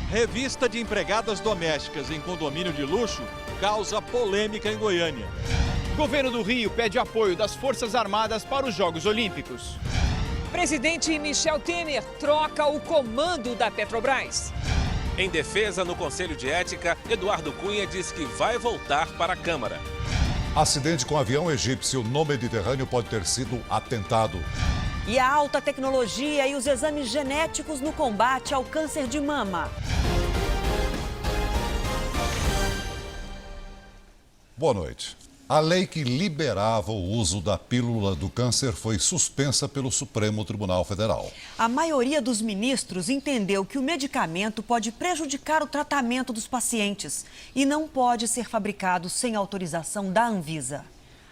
Revista de empregadas domésticas em condomínio de luxo causa polêmica em Goiânia. Governo do Rio pede apoio das Forças Armadas para os Jogos Olímpicos. Presidente Michel Temer troca o comando da Petrobras. Em defesa no Conselho de Ética, Eduardo Cunha diz que vai voltar para a Câmara. Acidente com avião egípcio no Mediterrâneo pode ter sido atentado. E a alta tecnologia e os exames genéticos no combate ao câncer de mama. Boa noite. A lei que liberava o uso da pílula do câncer foi suspensa pelo Supremo Tribunal Federal. A maioria dos ministros entendeu que o medicamento pode prejudicar o tratamento dos pacientes e não pode ser fabricado sem autorização da Anvisa.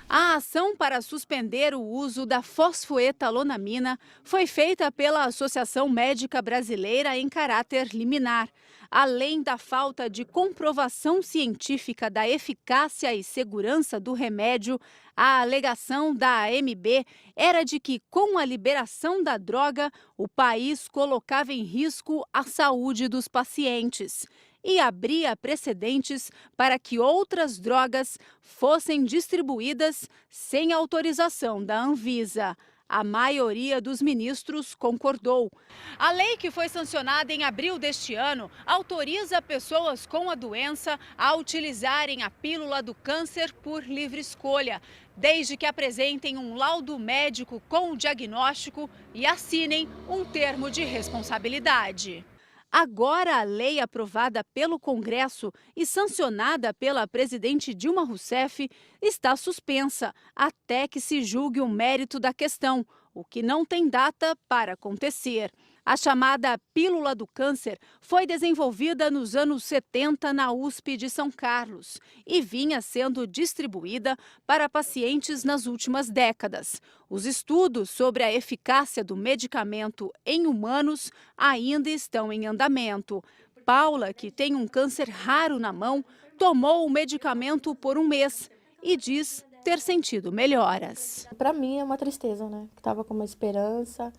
A ação para suspender o uso da fosfoetalonamina foi feita pela Associação Médica Brasileira em caráter liminar. Além da falta de comprovação científica da eficácia e segurança do remédio, a alegação da AMB era de que, com a liberação da droga, o país colocava em risco a saúde dos pacientes e abria precedentes para que outras drogas fossem distribuídas sem autorização da Anvisa. A maioria dos ministros concordou. A lei, que foi sancionada em abril deste ano, autoriza pessoas com a doença a utilizarem a pílula do câncer por livre escolha, desde que apresentem um laudo médico com o diagnóstico e assinem um termo de responsabilidade. Agora, a lei aprovada pelo Congresso e sancionada pela presidente Dilma Rousseff está suspensa até que se julgue o mérito da questão, o que não tem data para acontecer. A chamada pílula do câncer foi desenvolvida nos anos 70 na USP de São Carlos e vinha sendo distribuída para pacientes nas últimas décadas. Os estudos sobre a eficácia do medicamento em humanos ainda estão em andamento. Paula, que tem um câncer raro na mão, tomou o medicamento por um mês e diz ter sentido melhoras. Para mim é uma tristeza, né? Estava com uma esperança.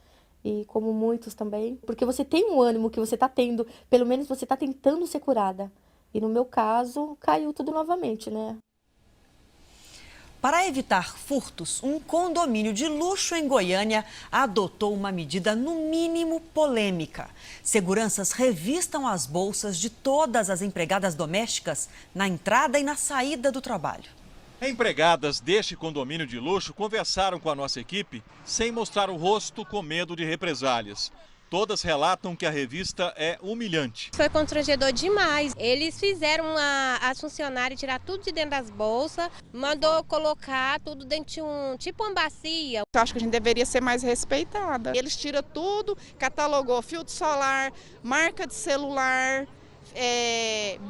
E como muitos também, porque você tem um ânimo que você está tendo, pelo menos você está tentando ser curada. E no meu caso, caiu tudo novamente, né? Para evitar furtos, um condomínio de luxo em Goiânia adotou uma medida no mínimo polêmica. Seguranças revistam as bolsas de todas as empregadas domésticas na entrada e na saída do trabalho. Empregadas deste condomínio de luxo conversaram com a nossa equipe sem mostrar o rosto, com medo de represálias. Todas relatam que a revista é humilhante. Foi constrangedor demais. Eles fizeram as funcionárias tirar tudo de dentro das bolsas, mandou colocar tudo dentro de tipo uma bacia. Eu acho que a gente deveria ser mais respeitada. Eles tiram tudo, catalogou filtro solar, marca de celular,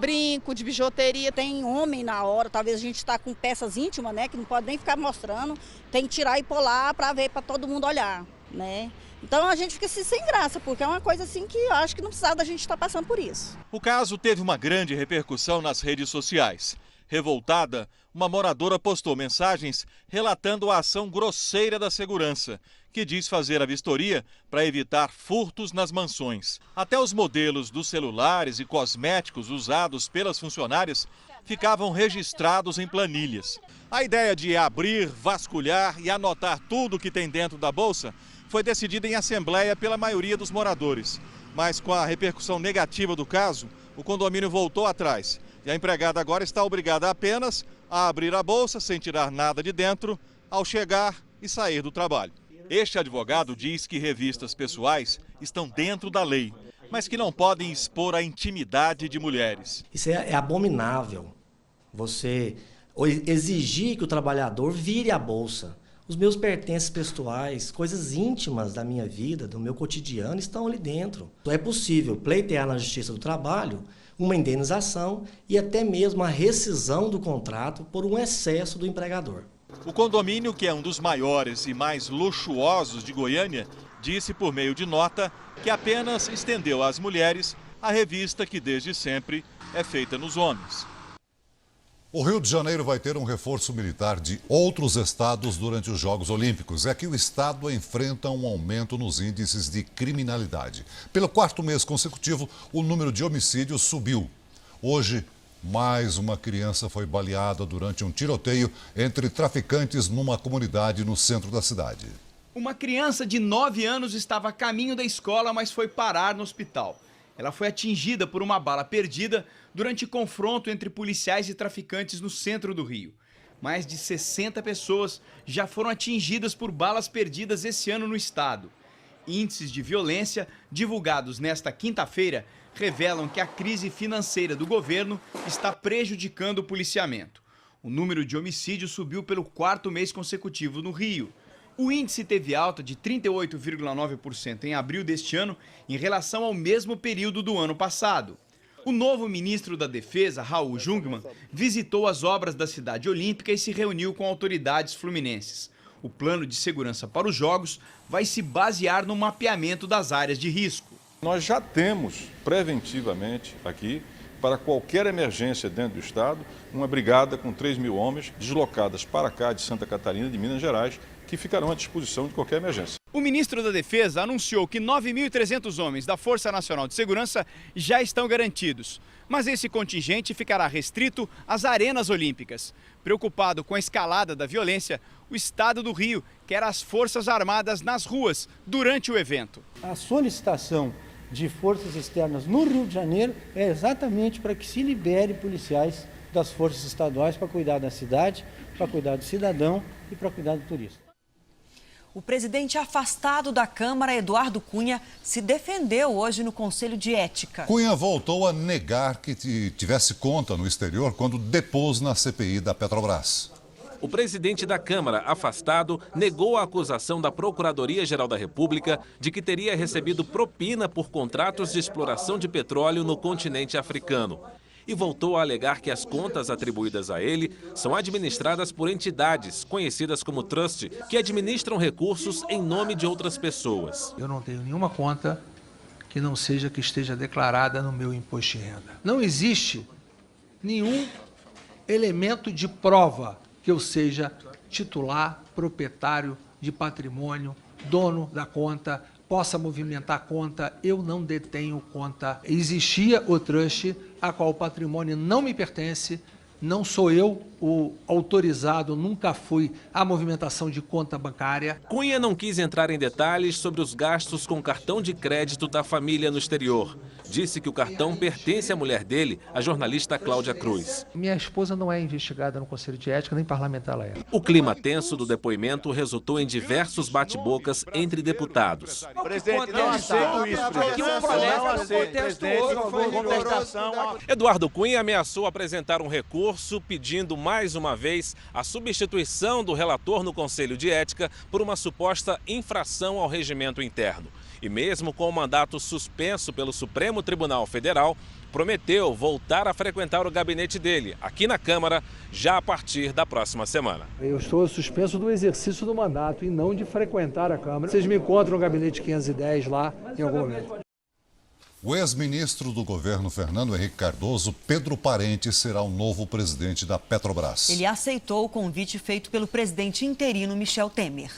brinco de bijuteria. Tem homem na hora, talvez a gente está com peças íntimas, né, que não pode nem ficar mostrando, tem que tirar e pôr lá para ver, para todo mundo olhar, né? Então a gente fica assim, sem graça, porque é uma coisa assim que eu acho que não precisava da gente estar passando por isso. O caso teve uma grande repercussão nas redes sociais. Revoltada, uma moradora postou mensagens relatando a ação grosseira da segurança, que diz fazer a vistoria para evitar furtos nas mansões. Até os modelos dos celulares e cosméticos usados pelas funcionárias ficavam registrados em planilhas. A ideia de abrir, vasculhar e anotar tudo que tem dentro da bolsa foi decidida em assembleia pela maioria dos moradores. Mas com a repercussão negativa do caso, o condomínio voltou atrás. E a empregada agora está obrigada apenas a abrir a bolsa sem tirar nada de dentro ao chegar e sair do trabalho. Este advogado diz que revistas pessoais estão dentro da lei, mas que não podem expor a intimidade de mulheres. Isso é abominável. Você exigir que o trabalhador vire a bolsa. Os meus pertences pessoais, coisas íntimas da minha vida, do meu cotidiano, estão ali dentro. Então é possível pleitear na Justiça do Trabalho uma indenização e até mesmo a rescisão do contrato por um excesso do empregador. O condomínio, que é um dos maiores e mais luxuosos de Goiânia, disse por meio de nota que apenas estendeu às mulheres a revista que desde sempre é feita nos homens. O Rio de Janeiro vai ter um reforço militar de outros estados durante os Jogos Olímpicos. É que o estado enfrenta um aumento nos índices de criminalidade. Pelo 4º mês consecutivo, o número de homicídios subiu. Hoje, mais uma criança foi baleada durante um tiroteio entre traficantes numa comunidade no centro da cidade. Uma criança de 9 anos estava a caminho da escola, mas foi parar no hospital. Ela foi atingida por uma bala perdida durante confronto entre policiais e traficantes no centro do Rio. Mais de 60 pessoas já foram atingidas por balas perdidas esse ano no estado. Índices de violência divulgados nesta quinta-feira revelam que a crise financeira do governo está prejudicando o policiamento. O número de homicídios subiu pelo 4º mês consecutivo no Rio. O índice teve alta de 38,9% em abril deste ano em relação ao mesmo período do ano passado. O novo ministro da Defesa, Raul Jungmann, visitou as obras da Cidade Olímpica e se reuniu com autoridades fluminenses. O plano de segurança para os Jogos vai se basear no mapeamento das áreas de risco. Nós já temos preventivamente aqui, para qualquer emergência dentro do estado, uma brigada com 3.000 homens deslocadas para cá de Santa Catarina, de Minas Gerais, que ficarão à disposição de qualquer emergência. O ministro da Defesa anunciou que 9.300 homens da Força Nacional de Segurança já estão garantidos. Mas esse contingente ficará restrito às arenas olímpicas. Preocupado com a escalada da violência, o estado do Rio quer as Forças Armadas nas ruas durante o evento. A solicitação de forças externas no Rio de Janeiro é exatamente para que se libere policiais das forças estaduais para cuidar da cidade, para cuidar do cidadão e para cuidar do turista. O presidente afastado da Câmara, Eduardo Cunha, se defendeu hoje no Conselho de Ética. Cunha voltou a negar que tivesse conta no exterior quando depôs na CPI da Petrobras. O presidente da Câmara, afastado, negou a acusação da Procuradoria-Geral da República de que teria recebido propina por contratos de exploração de petróleo no continente africano. E voltou a alegar que as contas atribuídas a ele são administradas por entidades, conhecidas como trust, que administram recursos em nome de outras pessoas. Eu não tenho nenhuma conta que não seja que esteja declarada no meu imposto de renda. Não existe nenhum elemento de prova que eu seja titular, proprietário de patrimônio, dono da conta, possa movimentar a conta. Eu não detenho conta. Existia o trust, a qual o patrimônio não me pertence, não sou eu o autorizado, nunca fui à movimentação de conta bancária. Cunha não quis entrar em detalhes sobre os gastos com cartão de crédito da família no exterior. Disse que o cartão pertence à mulher dele, a jornalista Cláudia Cruz. Minha esposa não é investigada no Conselho de Ética, nem parlamentar ela é. O clima tenso do depoimento resultou em diversos bate-bocas entre deputados. Presidente, não aceito isso, presidente. Eduardo Cunha ameaçou apresentar um recurso pedindo mais uma vez a substituição do relator no Conselho de Ética por uma suposta infração ao regimento interno. E mesmo com o mandato suspenso pelo Supremo Tribunal Federal, prometeu voltar a frequentar o gabinete dele, aqui na Câmara, já a partir da próxima semana. Eu estou suspenso do exercício do mandato e não de frequentar a Câmara. Vocês me encontram no gabinete 510 lá em algum momento. O ex-ministro do governo Fernando Henrique Cardoso, Pedro Parente, será o novo presidente da Petrobras. Ele aceitou o convite feito pelo presidente interino Michel Temer.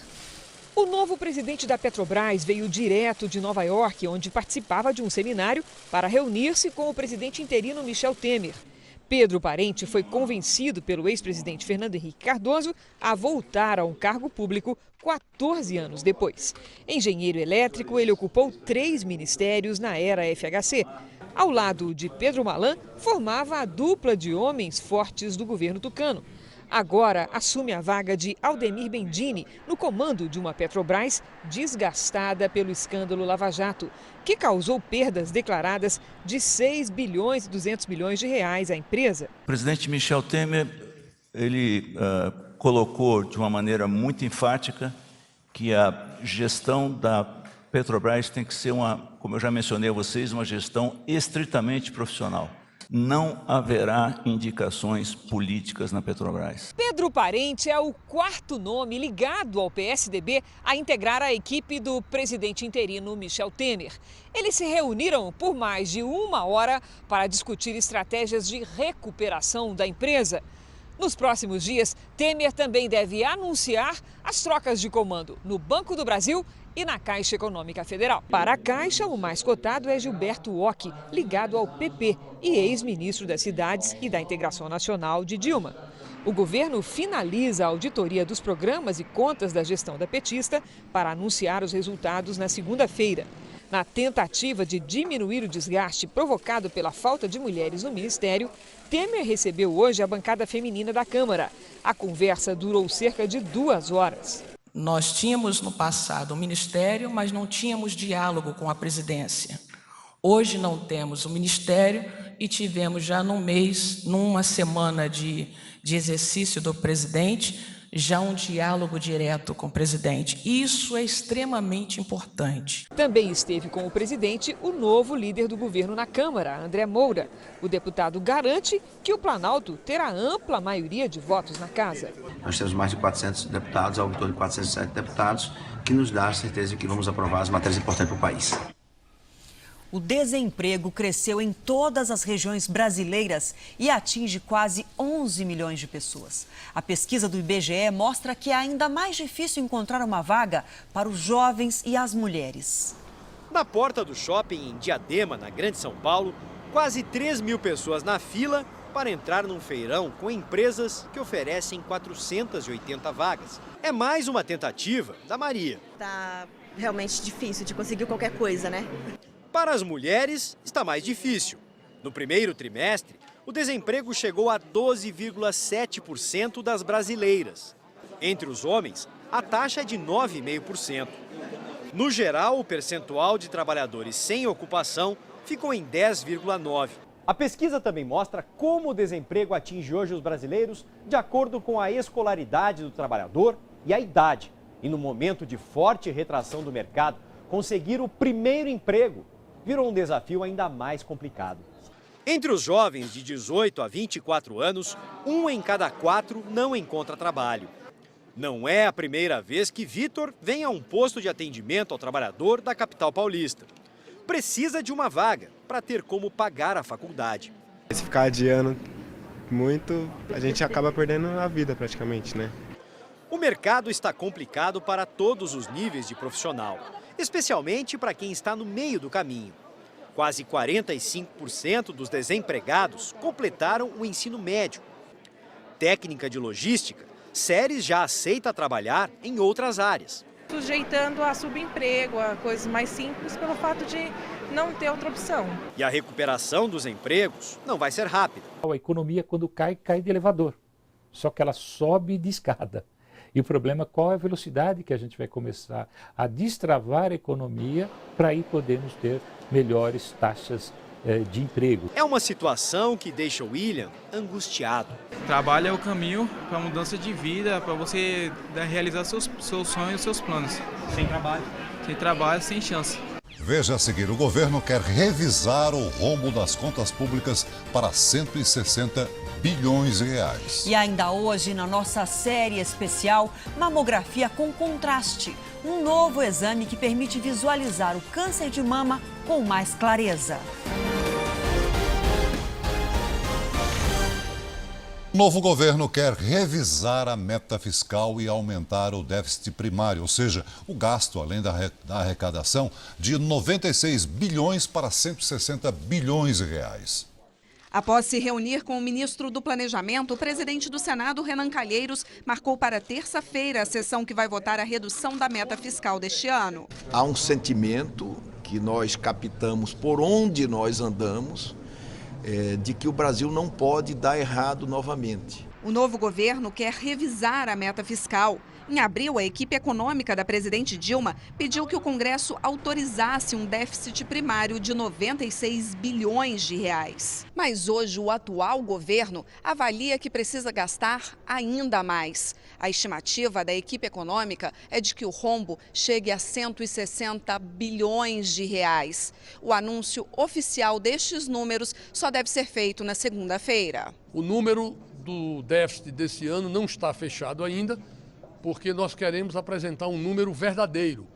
O novo presidente da Petrobras veio direto de Nova York, onde participava de um seminário para reunir-se com o presidente interino Michel Temer. Pedro Parente foi convencido pelo ex-presidente Fernando Henrique Cardoso a voltar a um cargo público 14 anos depois. Engenheiro elétrico, ele ocupou 3 ministérios na era FHC. Ao lado de Pedro Malan, formava a dupla de homens fortes do governo tucano. Agora assume a vaga de Aldemir Bendini no comando de uma Petrobras desgastada pelo escândalo Lava Jato, que causou perdas declaradas de 6 bilhões e 200 milhões de reais à empresa. O presidente Michel Temer, ele colocou de uma maneira muito enfática que a gestão da Petrobras tem que ser como eu já mencionei a vocês, uma gestão estritamente profissional. Não haverá indicações políticas na Petrobras. Pedro Parente é o 4º nome ligado ao PSDB a integrar a equipe do presidente interino Michel Temer. Eles se reuniram por mais de 1 hora para discutir estratégias de recuperação da empresa. Nos próximos dias, Temer também deve anunciar as trocas de comando no Banco do Brasil e na Caixa Econômica Federal. Para a Caixa, o mais cotado é Gilberto Occhi, ligado ao PP e ex-ministro das Cidades e da Integração Nacional de Dilma. O governo finaliza a auditoria dos programas e contas da gestão da petista para anunciar os resultados na segunda-feira. Na tentativa de diminuir o desgaste provocado pela falta de mulheres no ministério, Temer recebeu hoje a bancada feminina da Câmara. A conversa durou cerca de 2 horas. Nós tínhamos no passado um ministério, mas não tínhamos diálogo com a presidência. Hoje não temos o ministério e tivemos já numa semana de exercício do presidente, já um diálogo direto com o presidente. Isso é extremamente importante. Também esteve com o presidente o novo líder do governo na Câmara, André Moura. O deputado garante que o Planalto terá ampla maioria de votos na casa. Nós temos mais de 400 deputados, ao todo de 407 deputados, que nos dá a certeza de que vamos aprovar as matérias importantes para o país. O desemprego cresceu em todas as regiões brasileiras e atinge quase 11 milhões de pessoas. A pesquisa do IBGE mostra que é ainda mais difícil encontrar uma vaga para os jovens e as mulheres. Na porta do shopping em Diadema, na Grande São Paulo, quase 3 mil pessoas na fila para entrar num feirão com empresas que oferecem 480 vagas. É mais uma tentativa da Maria. Tá realmente difícil de conseguir qualquer coisa, né? Para as mulheres, está mais difícil. No primeiro trimestre, o desemprego chegou a 12,7% das brasileiras. Entre os homens, a taxa é de 9,5%. No geral, o percentual de trabalhadores sem ocupação ficou em 10,9%. A pesquisa também mostra como o desemprego atinge hoje os brasileiros de acordo com a escolaridade do trabalhador e a idade. E no momento de forte retração do mercado, conseguir o primeiro emprego virou um desafio ainda mais complicado. Entre os jovens de 18 a 24 anos, 1 em cada 4 não encontra trabalho. Não é a primeira vez que Vitor vem a um posto de atendimento ao trabalhador da capital paulista. Precisa de uma vaga para ter como pagar a faculdade. Se ficar adiando muito, a gente acaba perdendo a vida praticamente, né? O mercado está complicado para todos os níveis de profissional, especialmente para quem está no meio do caminho. Quase 45% dos desempregados completaram o ensino médio. Técnica de logística, Séries já aceita trabalhar em outras áreas. Sujeitando a subemprego, a coisas mais simples, pelo fato de não ter outra opção. E a recuperação dos empregos não vai ser rápida. A economia, quando cai, cai de elevador. Só que ela sobe de escada. E o problema é qual é a velocidade que a gente vai começar a destravar a economia para aí podermos ter melhores taxas de emprego. É uma situação que deixa o William angustiado. Trabalho é o caminho para a mudança de vida, para você realizar seus sonhos, seus planos. Sem trabalho. Sem trabalho, sem chance. Veja a seguir, o governo quer revisar o rombo das contas públicas para 160 bilhões de reais. E ainda hoje, na nossa série especial, mamografia com contraste. Um novo exame que permite visualizar o câncer de mama com mais clareza. O novo governo quer revisar a meta fiscal e aumentar o déficit primário, ou seja, o gasto, além da arrecadação, de 96 bilhões para 160 bilhões de reais. Após se reunir com o ministro do Planejamento, o presidente do Senado, Renan Calheiros, marcou para terça-feira a sessão que vai votar a redução da meta fiscal deste ano. Há um sentimento que nós captamos por onde nós andamos, de que o Brasil não pode dar errado novamente. O novo governo quer revisar a meta fiscal. Em abril, a equipe econômica da presidente Dilma pediu que o Congresso autorizasse um déficit primário de 96 bilhões de reais. Mas hoje o atual governo avalia que precisa gastar ainda mais. A estimativa da equipe econômica é de que o rombo chegue a 160 bilhões de reais. O anúncio oficial destes números só deve ser feito na segunda-feira. O número do déficit desse ano não está fechado ainda, porque nós queremos apresentar um número verdadeiro.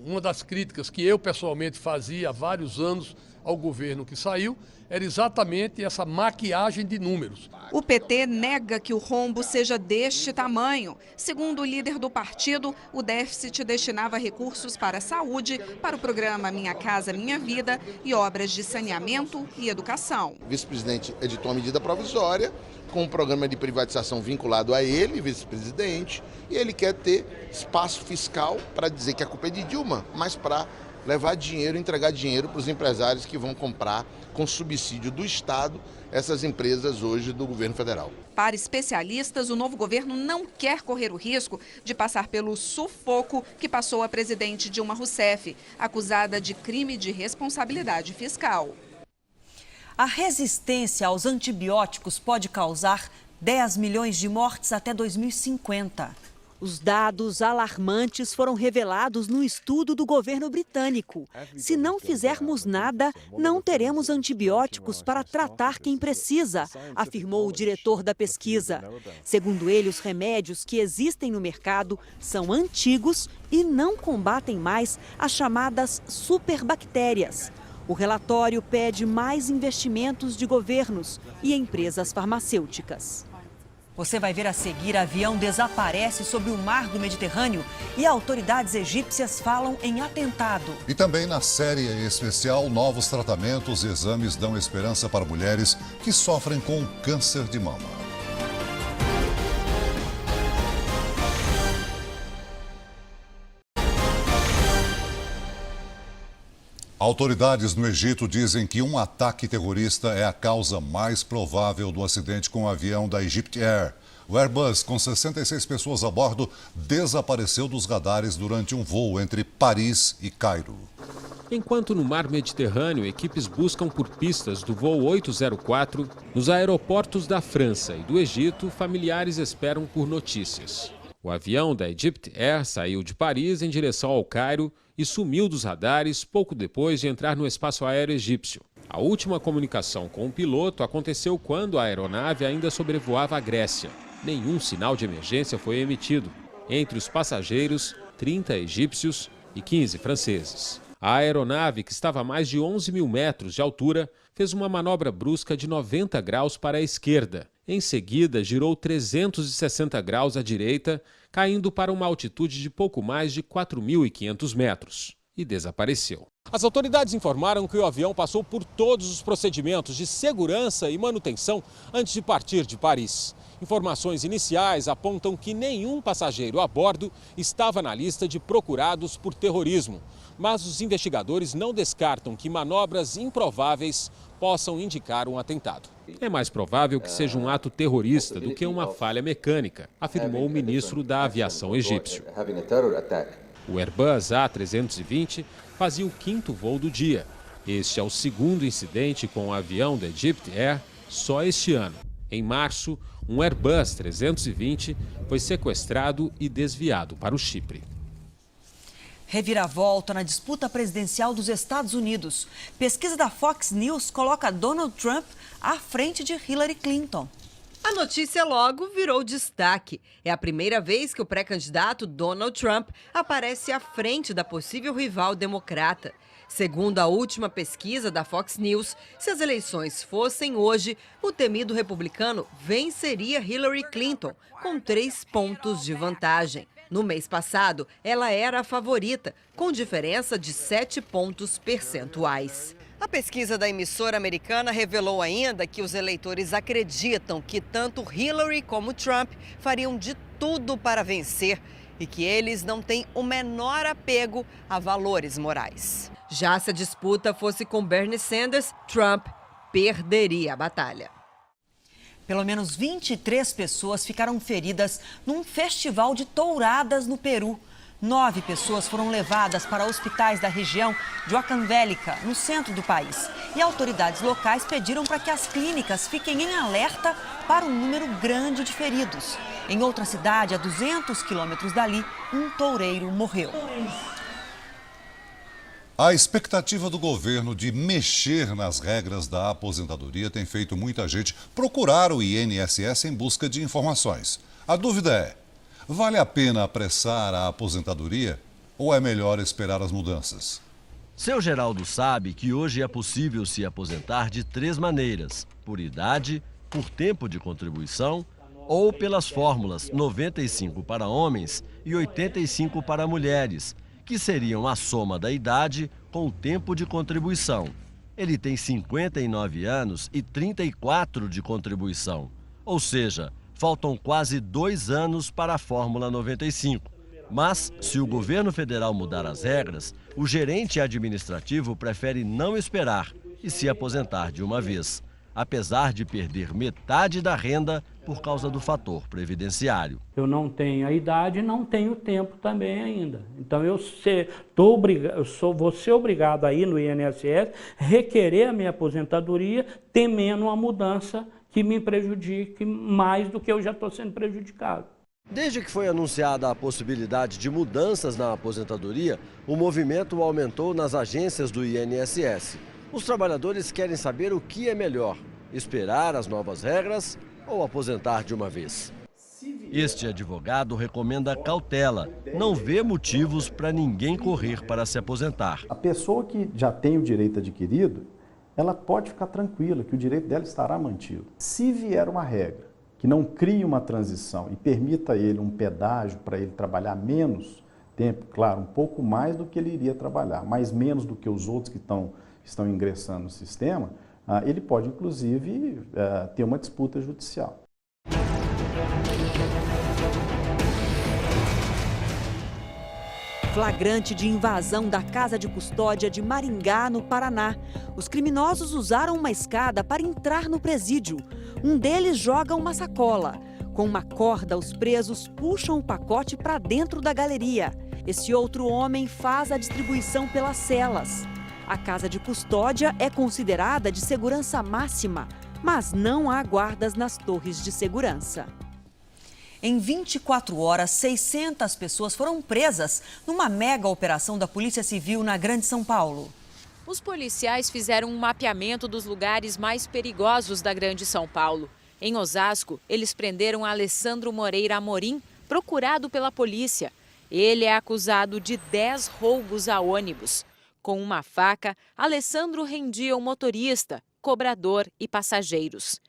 Uma das críticas que eu pessoalmente fazia há vários anos ao governo que saiu era exatamente essa maquiagem de números. O PT nega que o rombo seja deste tamanho. Segundo o líder do partido, o déficit destinava recursos para a saúde, para o programa Minha Casa Minha Vida e obras de saneamento e educação. O vice-presidente editou uma medida provisória com um programa de privatização vinculado a ele, vice-presidente, e ele quer ter espaço fiscal para dizer que a culpa é de Dilma, mas para levar dinheiro, entregar dinheiro para os empresários que vão comprar com subsídio do Estado essas empresas hoje do governo federal. Para especialistas, o novo governo não quer correr o risco de passar pelo sufoco que passou a presidente Dilma Rousseff, acusada de crime de responsabilidade fiscal. A resistência aos antibióticos pode causar 10 milhões de mortes até 2050. Os dados alarmantes foram revelados no estudo do governo britânico. Se não fizermos nada, não teremos antibióticos para tratar quem precisa, afirmou o diretor da pesquisa. Segundo ele, os remédios que existem no mercado são antigos e não combatem mais as chamadas superbactérias. O relatório pede mais investimentos de governos e empresas farmacêuticas. Você vai ver a seguir: avião desaparece sobre o mar do Mediterrâneo e autoridades egípcias falam em atentado. E também na série especial, novos tratamentos e exames dão esperança para mulheres que sofrem com câncer de mama. Autoridades no Egito dizem que um ataque terrorista é a causa mais provável do acidente com o avião da Egypt Air. O Airbus, com 66 pessoas a bordo, desapareceu dos radares durante um voo entre Paris e Cairo. Enquanto no mar Mediterrâneo, equipes buscam por pistas do voo 804, nos aeroportos da França e do Egito, familiares esperam por notícias. O avião da Egypt Air saiu de Paris em direção ao Cairo e sumiu dos radares pouco depois de entrar no espaço aéreo egípcio. A última comunicação com o piloto aconteceu quando a aeronave ainda sobrevoava a Grécia. Nenhum sinal de emergência foi emitido. Entre os passageiros, 30 egípcios e 15 franceses. A aeronave, que estava a mais de 11 mil metros de altura, fez uma manobra brusca de 90 graus para a esquerda. Em seguida, girou 360 graus à direita, caindo para uma altitude de pouco mais de 4.500 metros e desapareceu. As autoridades informaram que o avião passou por todos os procedimentos de segurança e manutenção antes de partir de Paris. Informações iniciais apontam que nenhum passageiro a bordo estava na lista de procurados por terrorismo, mas os investigadores não descartam que manobras improváveis possam indicar um atentado. É mais provável que seja um ato terrorista do que uma falha mecânica, afirmou o ministro da Aviação egípcio. O Airbus A320 fazia o 5º voo do dia. Este é o segundo incidente com o avião da Egypt Air só este ano. Em março, um Airbus 320 foi sequestrado e desviado para o Chipre. Reviravolta na disputa presidencial dos Estados Unidos. Pesquisa da Fox News coloca Donald Trump à frente de Hillary Clinton. A notícia logo virou destaque. É a primeira vez que o pré-candidato Donald Trump aparece à frente da possível rival democrata. Segundo a última pesquisa da Fox News, se as eleições fossem hoje, o temido republicano venceria Hillary Clinton com 3 pontos de vantagem. No mês passado, ela era a favorita, com diferença de 7 pontos percentuais. A pesquisa da emissora americana revelou ainda que os eleitores acreditam que tanto Hillary como Trump fariam de tudo para vencer e que eles não têm o menor apego a valores morais. Já se a disputa fosse com Bernie Sanders, Trump perderia a batalha. Pelo menos 23 pessoas ficaram feridas num festival de touradas no Peru. 9 pessoas foram levadas para hospitais da região de Huancavelica, no centro do país. E autoridades locais pediram para que as clínicas fiquem em alerta para um número grande de feridos. Em outra cidade, a 200 quilômetros dali, um toureiro morreu. A expectativa do governo de mexer nas regras da aposentadoria tem feito muita gente procurar o INSS em busca de informações. A dúvida é: vale a pena apressar a aposentadoria ou é melhor esperar as mudanças? Seu Geraldo sabe que hoje é possível se aposentar de 3 maneiras: por idade, por tempo de contribuição ou pelas fórmulas 95 para homens e 85 para mulheres, que seriam a soma da idade com o tempo de contribuição. Ele tem 59 anos e 34 de contribuição, ou seja, faltam quase 2 anos para a fórmula 95. Mas, se o governo federal mudar as regras, o gerente administrativo prefere não esperar e se aposentar de uma vez, apesar de perder metade da renda por causa do fator previdenciário. Eu não tenho a idade e não tenho tempo também ainda. Então vou ser obrigado a ir no INSS, requerer a minha aposentadoria, temendo uma mudança que me prejudique mais do que eu já estou sendo prejudicado. Desde que foi anunciada a possibilidade de mudanças na aposentadoria, o movimento aumentou nas agências do INSS. Os trabalhadores querem saber o que é melhor: esperar as novas regras ou aposentar de uma vez. Este advogado recomenda cautela, não vê motivos para ninguém correr para se aposentar. A pessoa que já tem o direito adquirido, ela pode ficar tranquila que o direito dela estará mantido. Se vier uma regra que não crie uma transição e permita a ele um pedágio para ele trabalhar menos tempo, claro, um pouco mais do que ele iria trabalhar, mas menos do que os outros que estão ingressando no sistema, ele pode, inclusive, ter uma disputa judicial. Flagrante de invasão da casa de custódia de Maringá, no Paraná. Os criminosos usaram uma escada para entrar no presídio. Um deles joga uma sacola. Com uma corda, os presos puxam o pacote para dentro da galeria. Esse outro homem faz a distribuição pelas celas. A casa de custódia é considerada de segurança máxima, mas não há guardas nas torres de segurança. Em 24 horas, 600 pessoas foram presas numa mega operação da Polícia Civil na Grande São Paulo. Os policiais fizeram um mapeamento dos lugares mais perigosos da Grande São Paulo. Em Osasco, eles prenderam Alessandro Moreira Amorim, procurado pela polícia. Ele é acusado de 10 roubos a ônibus. Com uma faca, Alessandro rendia o motorista, cobrador e passageiros.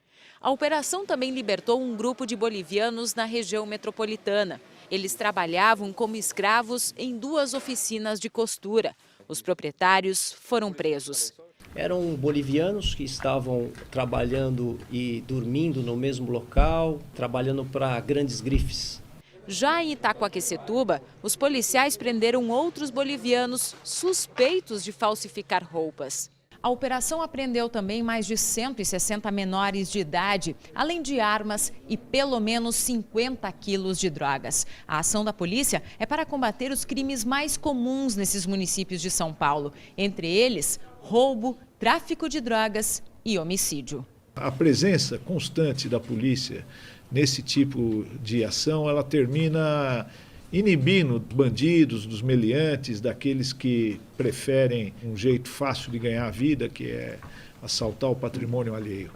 A operação também libertou um grupo de bolivianos na região metropolitana. Eles trabalhavam como escravos em 2 oficinas de costura. Os proprietários foram presos. Eram bolivianos que estavam trabalhando e dormindo no mesmo local, trabalhando para grandes grifes. Já em Itaquaquecetuba, os policiais prenderam outros bolivianos suspeitos de falsificar roupas. A operação apreendeu também mais de 160 menores de idade, além de armas e pelo menos 50 quilos de drogas. A ação da polícia é para combater os crimes mais comuns nesses municípios de São Paulo, entre eles roubo, tráfico de drogas e homicídio. A presença constante da polícia nesse tipo de ação, ela termina inibindo bandidos, dos meliantes, daqueles que preferem um jeito fácil de ganhar a vida, que é assaltar o patrimônio alheio.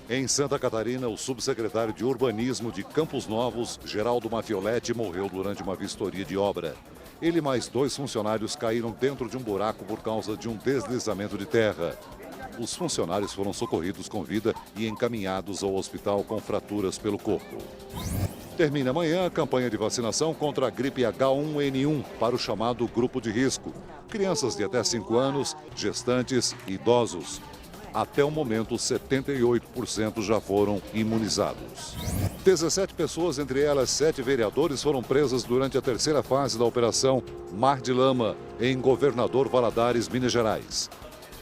Em Santa Catarina, o subsecretário de Urbanismo de Campos Novos, Geraldo Mafioletti, morreu durante uma vistoria de obra. Ele e mais 2 funcionários caíram dentro de um buraco por causa de um deslizamento de terra. Os funcionários foram socorridos com vida e encaminhados ao hospital com fraturas pelo corpo. Termina amanhã a campanha de vacinação contra a gripe H1N1 para o chamado grupo de risco. Crianças de até 5 anos, gestantes e idosos. Até o momento, 78% já foram imunizados. 17 pessoas, entre elas 7 vereadores, foram presas durante a 3ª fase da Operação Mar de Lama, em Governador Valadares, Minas Gerais.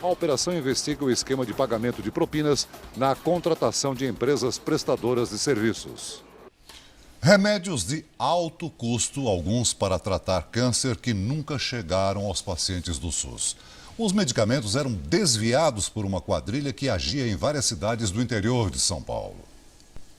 A operação investiga o esquema de pagamento de propinas na contratação de empresas prestadoras de serviços. Remédios de alto custo, alguns para tratar câncer que nunca chegaram aos pacientes do SUS. Os medicamentos eram desviados por uma quadrilha que agia em várias cidades do interior de São Paulo.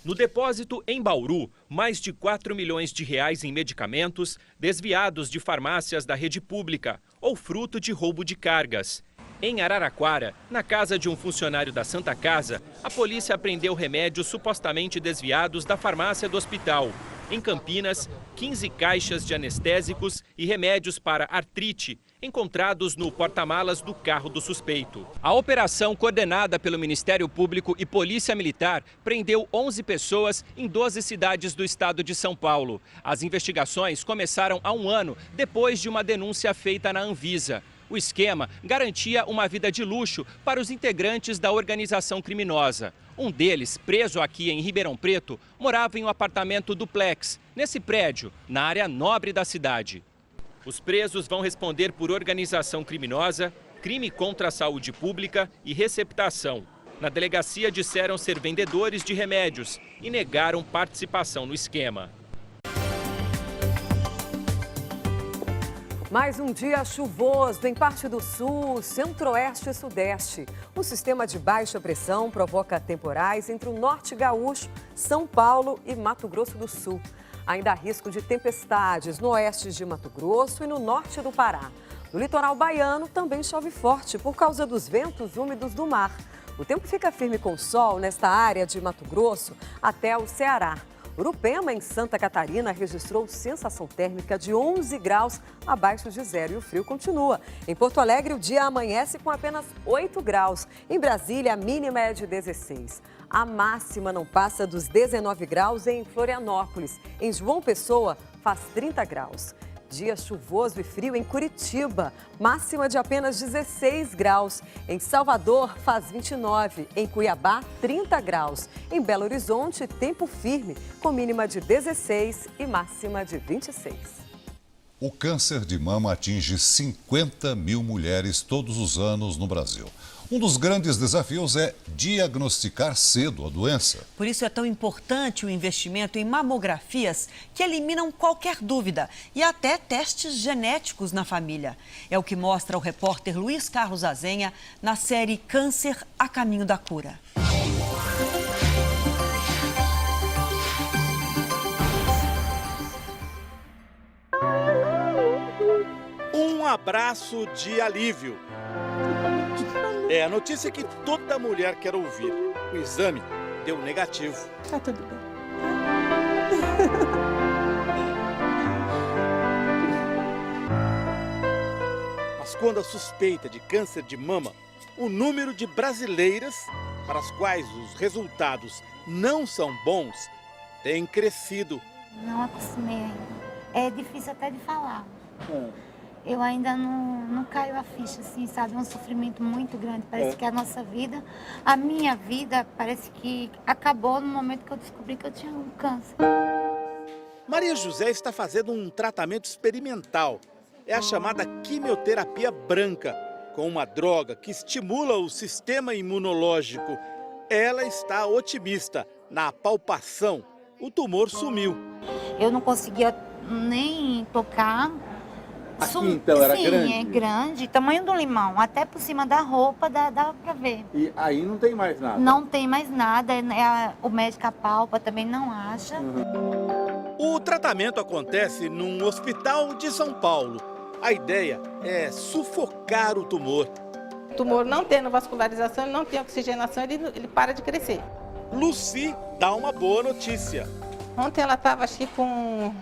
No depósito em Bauru, mais de 4 milhões de reais em medicamentos desviados de farmácias da rede pública ou fruto de roubo de cargas. Em Araraquara, na casa de um funcionário da Santa Casa, a polícia apreendeu remédios supostamente desviados da farmácia do hospital. Em Campinas, 15 caixas de anestésicos e remédios para artrite encontrados no porta-malas do carro do suspeito. A operação, coordenada pelo Ministério Público e Polícia Militar, prendeu 11 pessoas em 12 cidades do estado de São Paulo. As investigações começaram há um ano, depois de uma denúncia feita na Anvisa. O esquema garantia uma vida de luxo para os integrantes da organização criminosa. Um deles, preso aqui em Ribeirão Preto, morava em um apartamento duplex, nesse prédio, na área nobre da cidade. Os presos vão responder por organização criminosa, crime contra a saúde pública e receptação. Na delegacia disseram ser vendedores de remédios e negaram participação no esquema. Mais um dia chuvoso em parte do sul, centro-oeste e sudeste. Um sistema de baixa pressão provoca temporais entre o norte gaúcho, São Paulo e Mato Grosso do Sul. Ainda há risco de tempestades no oeste de Mato Grosso e no norte do Pará. No litoral baiano também chove forte por causa dos ventos úmidos do mar. O tempo fica firme com sol nesta área de Mato Grosso até o Ceará. Urupema, em Santa Catarina, registrou sensação térmica de 11 graus abaixo de zero e o frio continua. Em Porto Alegre, o dia amanhece com apenas 8 graus. Em Brasília, a mínima é de 16. A máxima não passa dos 19 graus em Florianópolis. Em João Pessoa, faz 30 graus. Dia chuvoso e frio em Curitiba, máxima de apenas 16 graus. Em Salvador, faz 29. Em Cuiabá, 30 graus. Em Belo Horizonte, tempo firme, com mínima de 16 e máxima de 26. O câncer de mama atinge 50 mil mulheres todos os anos no Brasil. Um dos grandes desafios é diagnosticar cedo a doença. Por isso é tão importante o investimento em mamografias que eliminam qualquer dúvida e até testes genéticos na família. É o que mostra o repórter Luiz Carlos Azenha na série Câncer a Caminho da Cura. Um abraço de alívio. É a notícia que toda mulher quer ouvir. O exame deu negativo. Tá tudo bem. Mas quando a suspeita de câncer de mama, o número de brasileiras para as quais os resultados não são bons tem crescido. Não acostumei ainda. É difícil até de falar. Eu ainda não caio a ficha, assim, sabe? É um sofrimento muito grande. Parece que a nossa vida, a minha vida, parece que acabou no momento que eu descobri que eu tinha um câncer. Maria José está fazendo um tratamento experimental. É a chamada quimioterapia branca, com uma droga que estimula o sistema imunológico. Ela está otimista. Na palpação, o tumor sumiu. Eu não conseguia nem tocar. Aqui então era grande? Sim, é grande, tamanho do limão, até por cima da roupa dá pra ver. E aí não tem mais nada? Não tem mais nada, o médico apalpa, também não acha. O tratamento acontece num hospital de São Paulo. A ideia é sufocar o tumor. O tumor não tendo vascularização, ele não tem oxigenação, ele para de crescer. Lucy dá uma boa notícia. Ontem ela estava, acho que com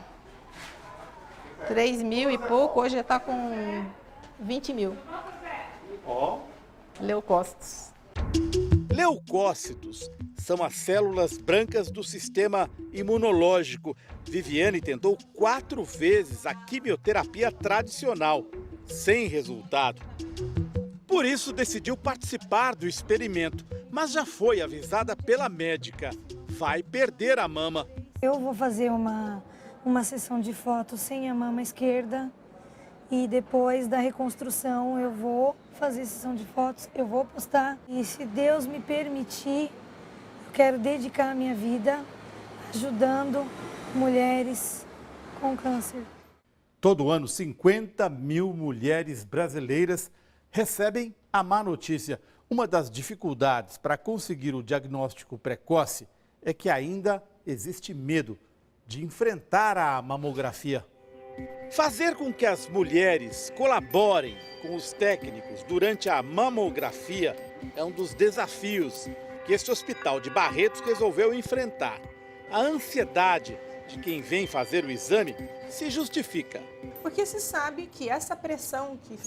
3 mil e pouco, hoje já está com 20 mil. Leucócitos. Leucócitos são as células brancas do sistema imunológico. Viviane tentou 4 vezes a quimioterapia tradicional, sem resultado. Por isso decidiu participar do experimento, mas já foi avisada pela médica. Vai perder a mama. Eu vou fazer uma sessão de fotos sem a mama esquerda e depois da reconstrução eu vou fazer sessão de fotos, eu vou postar. E se Deus me permitir, eu quero dedicar a minha vida ajudando mulheres com câncer. Todo ano, 50 mil mulheres brasileiras recebem a má notícia. Uma das dificuldades para conseguir o diagnóstico precoce é que ainda existe medo de enfrentar a mamografia. Fazer com que as mulheres colaborem com os técnicos durante a mamografia é um dos desafios que este hospital de Barretos resolveu enfrentar. A ansiedade de quem vem fazer o exame se justifica. Porque se sabe que essa pressão que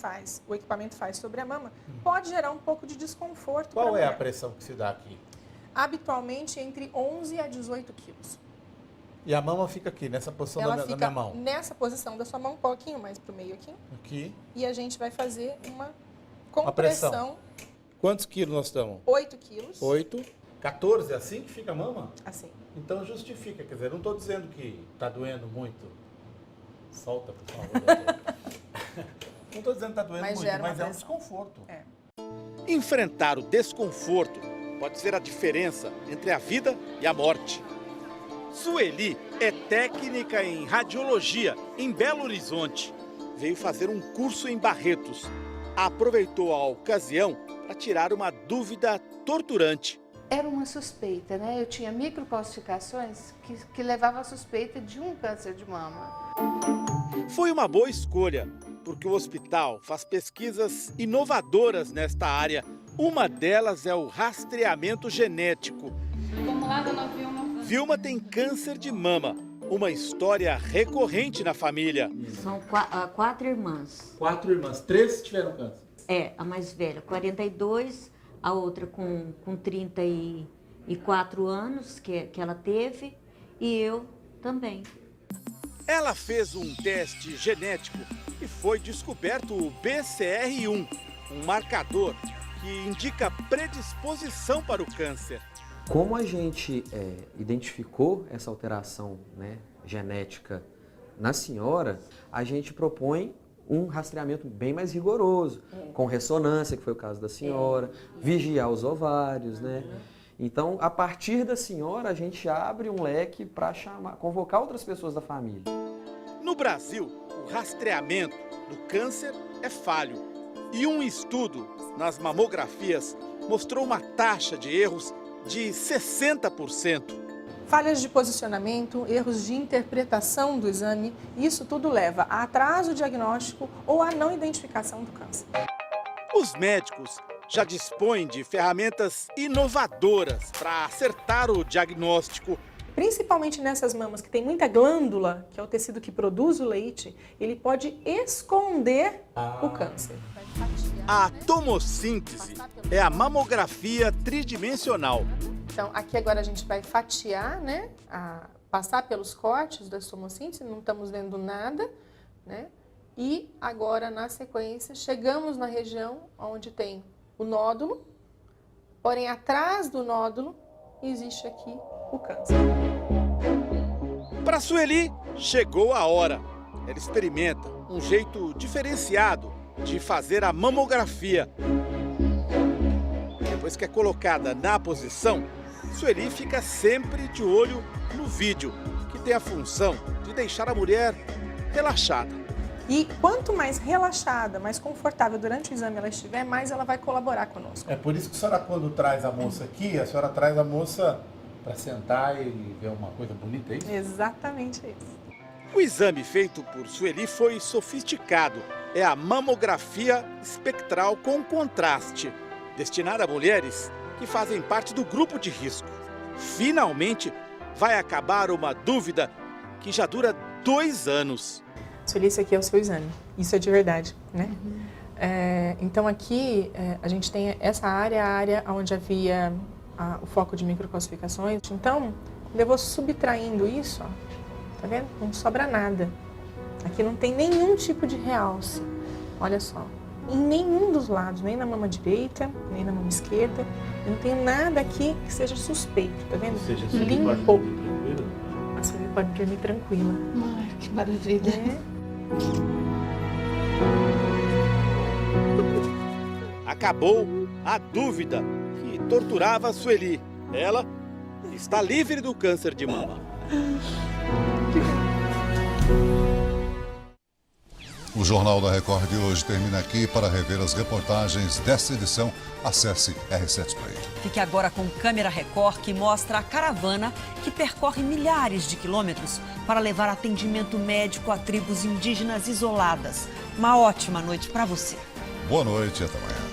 o equipamento faz sobre a mama pode gerar um pouco de desconforto. Qual é a pressão que se dá aqui? Habitualmente entre 11 a 18 quilos. E a mama fica aqui, nessa posição da minha mão? Nessa posição da sua mão, um pouquinho mais para o meio aqui. Aqui. E a gente vai fazer uma compressão. Pressão. Quantos quilos nós estamos? 8 quilos. 8. 14, é assim que fica a mama? Assim. Então justifica, quer dizer, não estou dizendo que está doendo muito. Solta, por favor. Não estou dizendo que está doendo muito, mas é um desconforto. Enfrentar o desconforto pode ser a diferença entre a vida e a morte. Sueli é técnica em radiologia em Belo Horizonte. Veio fazer um curso em Barretos. Aproveitou a ocasião para tirar uma dúvida torturante. Era uma suspeita, né? Eu tinha microcalcificações que levavam à suspeita de um câncer de mama. Foi uma boa escolha, porque o hospital faz pesquisas inovadoras nesta área. Uma delas é o rastreamento genético. Vamos lá, dona Vilma. Vilma tem câncer de mama, uma história recorrente na família. São 4 irmãs. 4 irmãs, 3 tiveram câncer? É, a mais velha, 42, a outra com 34 anos, que ela teve, e eu também. Ela fez um teste genético e foi descoberto o BCR1, um marcador que indica predisposição para o câncer. Como a gente identificou essa alteração, né, genética na senhora, a gente propõe um rastreamento bem mais rigoroso, com ressonância, que foi o caso da senhora, vigiar os ovários, né? Então, a partir da senhora, a gente abre um leque para convocar outras pessoas da família. No Brasil, o rastreamento do câncer é falho. E um estudo nas mamografias mostrou uma taxa de erros de 60%. Falhas de posicionamento, erros de interpretação do exame, isso tudo leva a atraso diagnóstico ou a não identificação do câncer. Os médicos já dispõem de ferramentas inovadoras para acertar o diagnóstico. Principalmente nessas mamas que tem muita glândula, que é o tecido que produz o leite, ele pode esconder o câncer. A tomossíntese é a mamografia tridimensional. Então, aqui agora a gente vai fatiar, né? Passar pelos cortes da tomossíntese, não estamos vendo nada, né? E agora, na sequência, chegamos na região onde tem o nódulo, porém, atrás do nódulo, existe aqui o câncer. Para Sueli, chegou a hora. Ela experimenta um jeito diferenciado de fazer a mamografia. Depois que é colocada na posição, Sueli fica sempre de olho no vídeo, que tem a função de deixar a mulher relaxada. E quanto mais relaxada, mais confortável durante o exame ela estiver, mais ela vai colaborar conosco. É por isso que a senhora, quando traz a moça aqui, a senhora traz a moça para sentar e ver uma coisa bonita, é isso? Exatamente isso. O exame feito por Sueli foi sofisticado. É a mamografia espectral com contraste, destinada a mulheres que fazem parte do grupo de risco. Finalmente, vai acabar uma dúvida que já dura 2 anos. Sueli, esse aqui é o seu exame. Isso é de verdade, né? Então aqui a gente tem essa área, a área onde havia o foco de microcalcificações. Então, quando eu vou subtraindo isso, ó, tá vendo? Não sobra nada. Aqui não tem nenhum tipo de realce. Olha só. Em nenhum dos lados, nem na mama direita, nem na mama esquerda. Eu não tenho nada aqui que seja suspeito, tá vendo? Ou seja, a Sueli pode dormir tranquila? A Sueli pode dormir tranquila. Ai, que maravilha. Acabou a dúvida que torturava a Sueli. Ela está livre do câncer de mama. O Jornal da Record de hoje termina aqui. Para rever as reportagens desta edição, acesse R7 Play. Fique agora com Câmera Record, que mostra a caravana que percorre milhares de quilômetros para levar atendimento médico a tribos indígenas isoladas. Uma ótima noite para você. Boa noite e até amanhã.